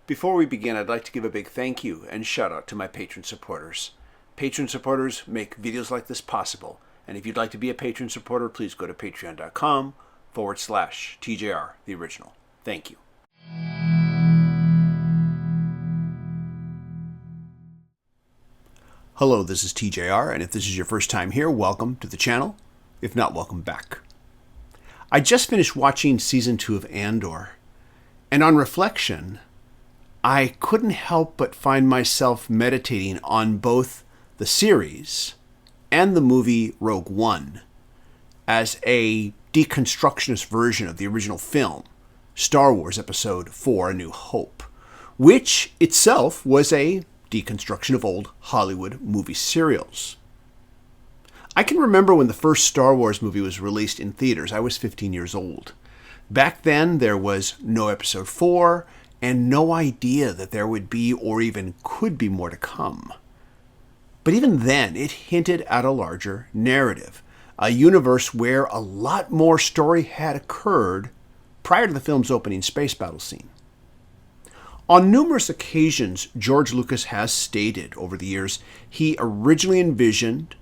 Before we begin, I'd like to give a big thank you and shout out to my patron supporters. Patron supporters make videos like this possible, and if you'd like to be a patron supporter, please go to patreon.com/TJR, the original. Thank you. Hello, this is TJR, and if this is your first time here, welcome to the channel. If not, welcome back. I just finished watching Season 2 of Andor, and on reflection, I couldn't help but find myself meditating on both the series and the movie Rogue One as a deconstructionist version of the original film, Star Wars Episode 4, A New Hope, which itself was a deconstruction of old Hollywood movie serials. I can remember when the first Star Wars movie was released in theaters. I was 15 years old. Back then, there was no Episode 4, and no idea that there would be or even could be more to come. But even then, it hinted at a larger narrative, a universe where a lot more story had occurred prior to the film's opening space battle scene. On numerous occasions, George Lucas has stated over the years he originally envisioned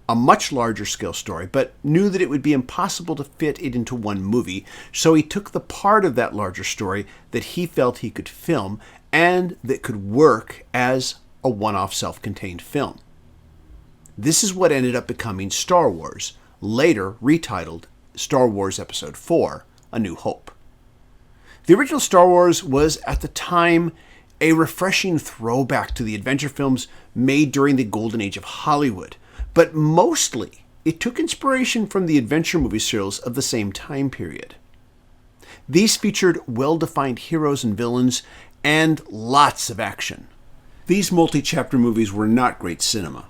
a much larger scale story, but knew that it would be impossible to fit it into one movie, so he took the part of that larger story that he felt he could film and that could work as a one-off self-contained film. This is what ended up becoming Star Wars, later retitled Star Wars Episode 4, A New Hope. The original Star Wars was, at the time, a refreshing throwback to the adventure films made during the golden age of Hollywood, but mostly it took inspiration from the adventure movie serials of the same time period. These featured well-defined heroes and villains and lots of action. These multi-chapter movies were not great cinema,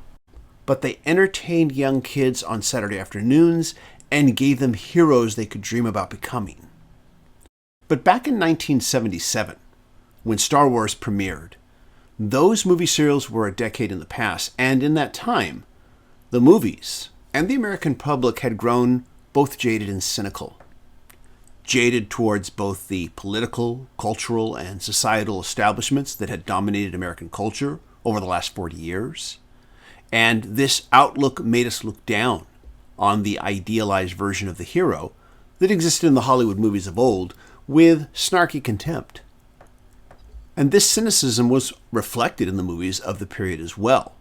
but they entertained young kids on Saturday afternoons and gave them heroes they could dream about becoming. But back in 1977, when Star Wars premiered, those movie serials were a decade in the past, and in that time, the movies and the American public had grown both jaded and cynical. Jaded towards both the political, cultural, and societal establishments that had dominated American culture over the last 40 years. And this outlook made us look down on the idealized version of the hero that existed in the Hollywood movies of old with snarky contempt. And this cynicism was reflected in the movies of the period as well.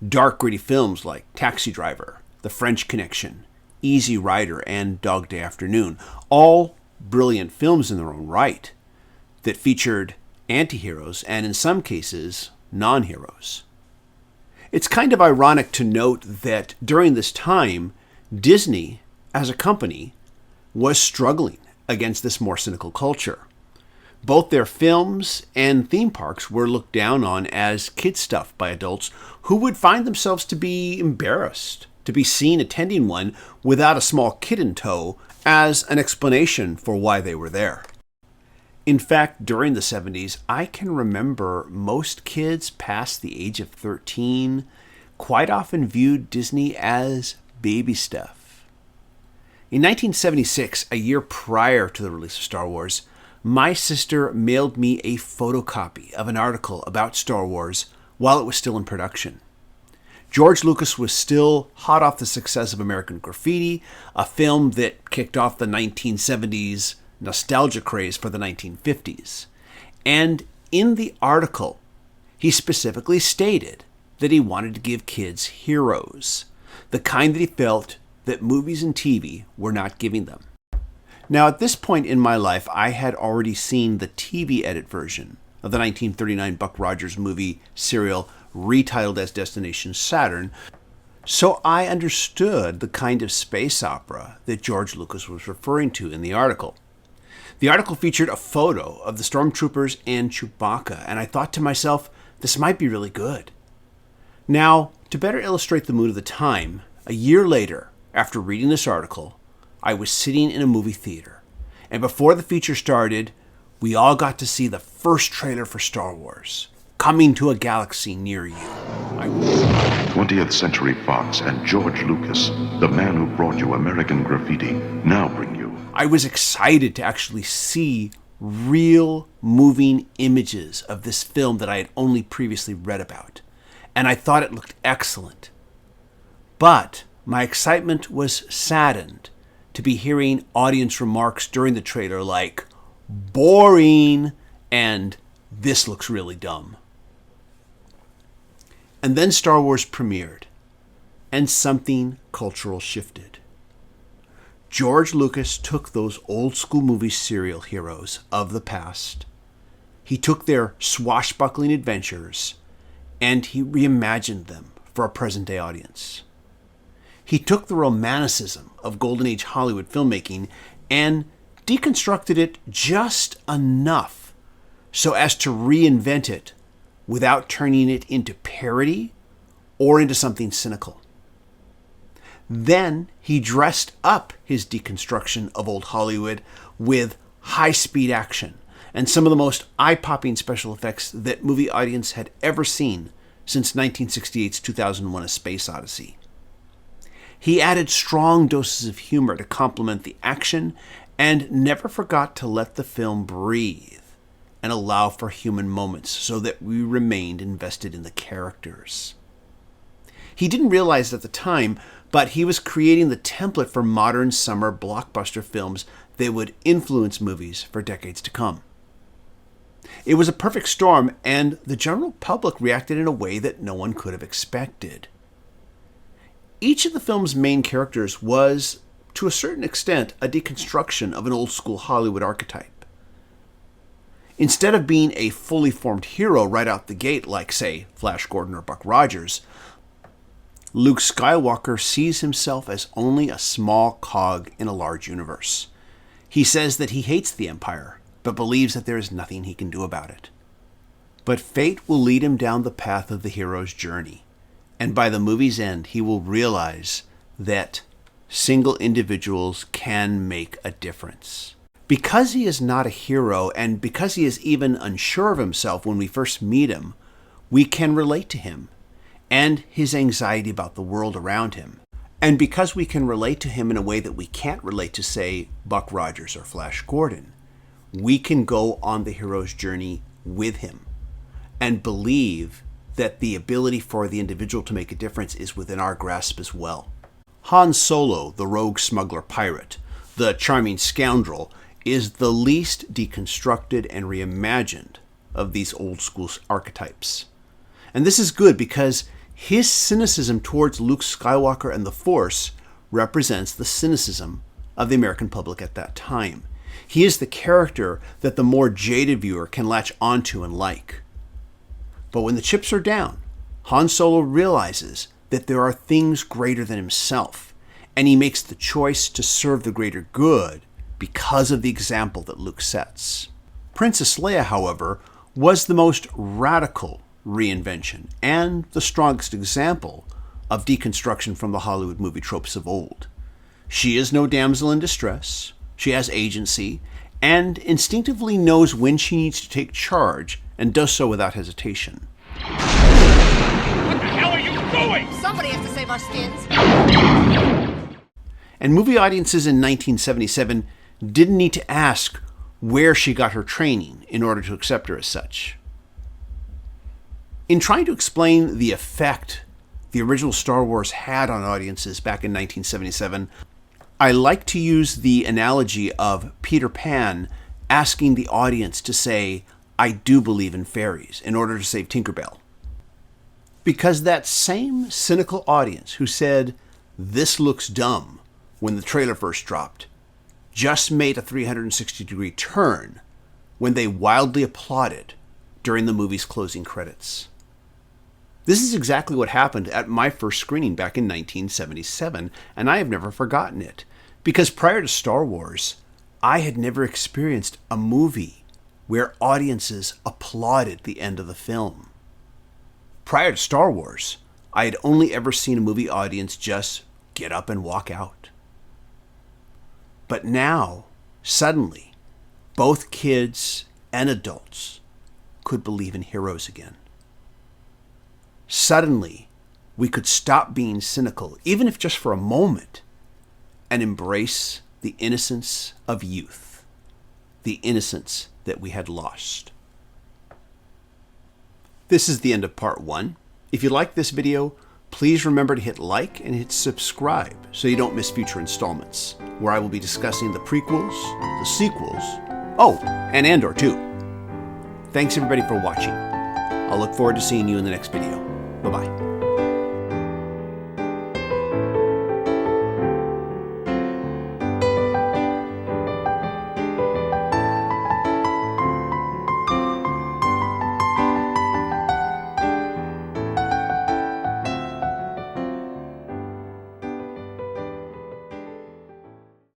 Dark, gritty films like Taxi Driver, The French Connection, Easy Rider, and Dog Day Afternoon, all brilliant films in their own right that featured anti-heroes and, in some cases, non-heroes. It's kind of ironic to note that during this time, Disney, as a company, was struggling against this more cynical culture. Both their films and theme parks were looked down on as kid stuff by adults who would find themselves to be embarrassed to be seen attending one without a small kid in tow as an explanation for why they were there. In fact, during the 70s, I can remember most kids past the age of 13 quite often viewed Disney as baby stuff. In 1976, a year prior to the release of Star Wars, my sister mailed me a photocopy of an article about Star Wars while it was still in production. George Lucas was still hot off the success of American Graffiti, a film that kicked off the 1970s nostalgia craze for the 1950s. And in the article, he specifically stated that he wanted to give kids heroes, the kind that he felt that movies and TV were not giving them. Now, at this point in my life, I had already seen the TV edit version of the 1939 Buck Rogers movie serial retitled as Destination Saturn, so I understood the kind of space opera that George Lucas was referring to in the article. The article featured a photo of the stormtroopers and Chewbacca, and I thought to myself, this might be really good. Now, to better illustrate the mood of the time, a year later, after reading this article, I was sitting in a movie theater, and before the feature started, we all got to see the first trailer for Star Wars, Coming to a Galaxy Near You. 20th Century Fox and George Lucas, the man who brought you American Graffiti, now bring you. I was excited to actually see real moving images of this film that I had only previously read about, and I thought it looked excellent. But my excitement was saddened to be hearing audience remarks during the trailer like, boring, and this looks really dumb. And then Star Wars premiered, and something cultural shifted. George Lucas took those old school movie serial heroes of the past. He took their swashbuckling adventures and he reimagined them for a present day audience. He took the romanticism of Golden Age Hollywood filmmaking and deconstructed it just enough so as to reinvent it without turning it into parody or into something cynical. Then he dressed up his deconstruction of old Hollywood with high-speed action and some of the most eye-popping special effects that movie audience had ever seen since 1968's 2001: A Space Odyssey. He added strong doses of humor to complement the action and never forgot to let the film breathe and allow for human moments so that we remained invested in the characters. He didn't realize at the time, but he was creating the template for modern summer blockbuster films that would influence movies for decades to come. It was a perfect storm, and the general public reacted in a way that no one could have expected. Each of the film's main characters was, to a certain extent, a deconstruction of an old-school Hollywood archetype. Instead of being a fully formed hero right out the gate like, say, Flash Gordon or Buck Rogers, Luke Skywalker sees himself as only a small cog in a large universe. He says that he hates the Empire, but believes that there is nothing he can do about it. But fate will lead him down the path of the hero's journey, and by the movie's end, he will realize that single individuals can make a difference. Because he is not a hero, and because he is even unsure of himself when we first meet him, we can relate to him and his anxiety about the world around him. And because we can relate to him in a way that we can't relate to, say, Buck Rogers or Flash Gordon, we can go on the hero's journey with him and believe that the ability for the individual to make a difference is within our grasp as well. Han Solo, the rogue smuggler pirate, the charming scoundrel, is the least deconstructed and reimagined of these old school archetypes. And this is good because his cynicism towards Luke Skywalker and the Force represents the cynicism of the American public at that time. He is the character that the more jaded viewer can latch onto and like. But when the chips are down, Han Solo realizes that there are things greater than himself, and he makes the choice to serve the greater good because of the example that Luke sets. Princess Leia, however, was the most radical reinvention and the strongest example of deconstruction from the Hollywood movie tropes of old. She is no damsel in distress, she has agency, and instinctively knows when she needs to take charge and does so without hesitation. What the hell are you doing? Somebody has to save our skins. And movie audiences in 1977 didn't need to ask where she got her training in order to accept her as such. In trying to explain the effect the original Star Wars had on audiences back in 1977, I like to use the analogy of Peter Pan asking the audience to say, "I do believe in fairies," in order to save Tinkerbell. Because that same cynical audience who said, "This looks dumb," when the trailer first dropped, just made a 360-degree turn when they wildly applauded during the movie's closing credits. This is exactly what happened at my first screening back in 1977, and I have never forgotten it. Because prior to Star Wars, I had never experienced a movie where audiences applauded the end of the film. Prior to Star Wars, I had only ever seen a movie audience just get up and walk out. But now, suddenly, both kids and adults could believe in heroes again. Suddenly, we could stop being cynical, even if just for a moment, and embrace the innocence of youth, the innocence that we had lost. This is the end of part 1. If you like this video, please remember to hit like and hit subscribe so you don't miss future installments, where I will be discussing the prequels, the sequels, and Andor too. Thanks everybody for watching. I'll look forward to seeing you in the next video. Bye-bye.